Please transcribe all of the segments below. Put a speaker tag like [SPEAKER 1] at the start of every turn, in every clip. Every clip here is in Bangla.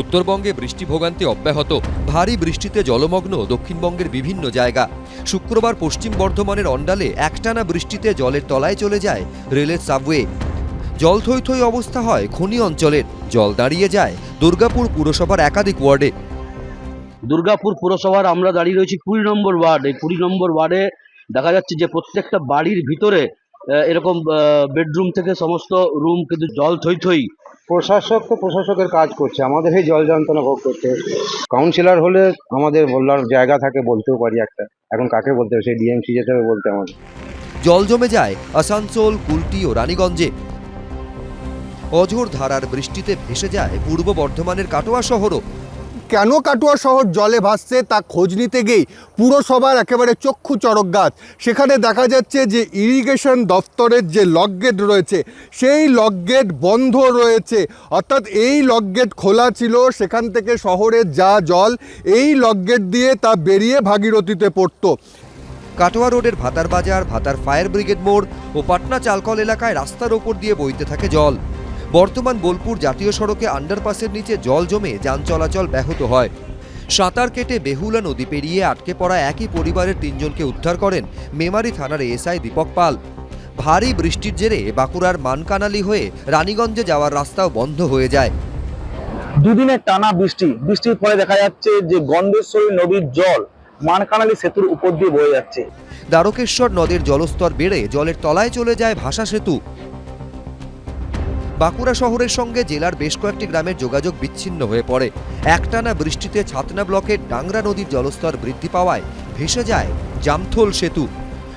[SPEAKER 1] উত্তরবঙ্গে বৃষ্টি ভোগান্তি অব্যাহত। ভারী বৃষ্টিতে জলমগ্ন দক্ষিণবঙ্গের বিভিন্ন জায়গা। শুক্রবার পশ্চিম বর্ধমানের অন্ডালে একটানা বৃষ্টিতে জলের তলায় চলে যায় রেলের সাবওয়ে। জল থই থই অবস্থা হয় খনি অঞ্চলের। জল দাঁড়িয়ে যায় দুর্গাপুর পুরসভার একাধিক ওয়ার্ডে।
[SPEAKER 2] দুর্গাপুর পুরসভার আমরা দাঁড়িয়ে রয়েছি 20 নম্বর ওয়ার্ড। এই 20 নম্বর ওয়ার্ডে দেখা যাচ্ছে যে প্রত্যেকটা বাড়ির ভিতরে এরকম বেডরুম থেকে সমস্ত রুম কিন্তু জল থই থই।
[SPEAKER 3] প্রশাসক তো প্রশাসকের কাজ করছে, আমাদের এই জল যন্ত্রণা ভোগ করতে। কাউন্সিলর হলে আমাদের বলার জায়গা থাকে, বলতেও পারি একটা। এখন কাকে বলতে হবে, সেই ডিএমসি যেতে হবে বলতে আমাদের।
[SPEAKER 1] জল জমে যায় আসানসোল, কুলটি ও রানীগঞ্জে। অঝোর ধারার বৃষ্টিতে ভেসে যায় পূর্ব বর্ধমানের কাটোয়া শহরও।
[SPEAKER 4] কেন কাটোয়া শহর জলে ভাসছে তা খোঁজ নিতে গিয়েই পুরসভার একেবারে চক্ষু চড়ক গাছ। সেখানে দেখা যাচ্ছে যে ইরিগেশন দফতরের যে লক গেট রয়েছে সেই লক গেট বন্ধ রয়েছে, অর্থাৎ এই লক গেট খোলা ছিল, সেখান থেকে শহরের যা জল এই লক গেট দিয়ে তা বেরিয়ে ভাগীরথীতে পড়তো।
[SPEAKER 1] কাটোয়া রোডের ভাতার বাজার, ভাতার ফায়ার ব্রিগেড মোড় ও পাটনা চালকল এলাকায় রাস্তার ওপর দিয়ে বইতে থাকে জল। বর্তমান বোলপুর জাতীয় সড়কে আন্ডারপাসের নিচে জল জমে যান চলাচল ব্যাহত হয়। সাঁতার কেটে বেহুলা নদী পেরিয়ে আটকে পড়া একই পরিবারের 3 জনকে উদ্ধার করেন মেমারি থানার এসআই দীপক পাল। ভারী বৃষ্টির জেরে বাঁকুড়ার মানকানালি হয়ে রানীগঞ্জে যাওয়ার রাস্তাও বন্ধ হয়ে যায়।
[SPEAKER 5] দুদিনের টানা বৃষ্টির ফলে দেখা যাচ্ছে যে গন্ধেশ্বরী নদীর জল মানকানালি সেতুর উপর দিয়ে বয়ে যাচ্ছে।
[SPEAKER 1] দ্বারকেশ্বর নদের জলস্তর বেড়ে জলের তলায় চলে যায় ভাষা সেতু। বাঁকুড়া শহরের সঙ্গে জেলার বেশ কয়েকটি গ্রামের যোগাযোগ বিচ্ছিন্ন হয়ে পড়ে। একটানা বৃষ্টিতে ছাতনা ব্লকের ডাংরা নদীর জলস্তর বৃদ্ধি পাওয়ায় ভেসে যায় জামথল সেতু।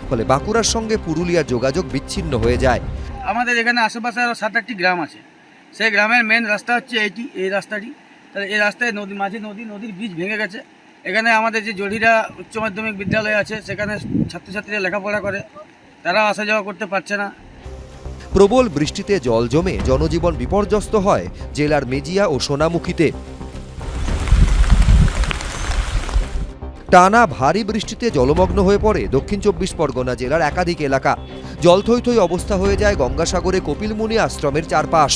[SPEAKER 1] ফলে বাঁকুড়ার সঙ্গে পুরুলিয়ার যোগাযোগ বিচ্ছিন্ন হয়ে যায়।
[SPEAKER 6] আমাদের এখানে আশেপাশে আরও 7-8টি গ্রাম আছে। সেই গ্রামের মেন রাস্তা হচ্ছে এই রাস্তাটি। তাহলে এই রাস্তায় নদীর বীজ ভেঙে গেছে। এখানে আমাদের যে জড়িরা উচ্চ মাধ্যমিক বিদ্যালয় আছে, সেখানে ছাত্রছাত্রীরা লেখাপড়া করে, তারা আসা যাওয়া করতে পারছে না।
[SPEAKER 1] প্রবল বৃষ্টিতে জল জমে জনজীবন বিপর্যস্ত হয় জেলার মেজিয়া ও সোনামুখীতে। টানা ভারী বৃষ্টিতে জলমগ্ন হয়ে পড়ে দক্ষিণ 24 পরগনা জেলার একাধিক এলাকা। জল থই থই অবস্থা হয়ে যায় গঙ্গাসাগরে কপিলমুনি আশ্রমের চারপাশ।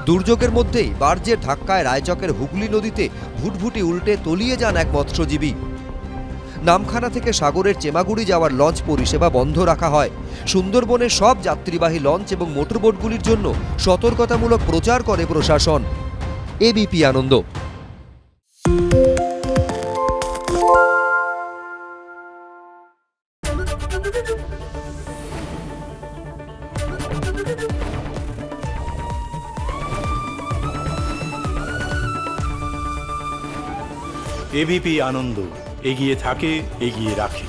[SPEAKER 1] দুর্যোগের মধ্যেই বার্জের ধাক্কায় রায়চকের হুগলি নদীতে ভুটভুটি উল্টে তলিয়ে যান এক মৎস্যজীবী। নামখানা থেকে সাগরের চেমাগুড়ি যাওয়ার লঞ্চ পরিষেবা বন্ধ রাখা হয়। সুন্দরবনের সব যাত্রীবাহী লঞ্চ এবং মোটরবোটগুলির জন্য সতর্কতামূলক প্রচার করে প্রশাসন। এবিপি আনন্দ।
[SPEAKER 7] এবিপি আনন্দ, এগিয়ে থাকে, এগিয়ে রাখে।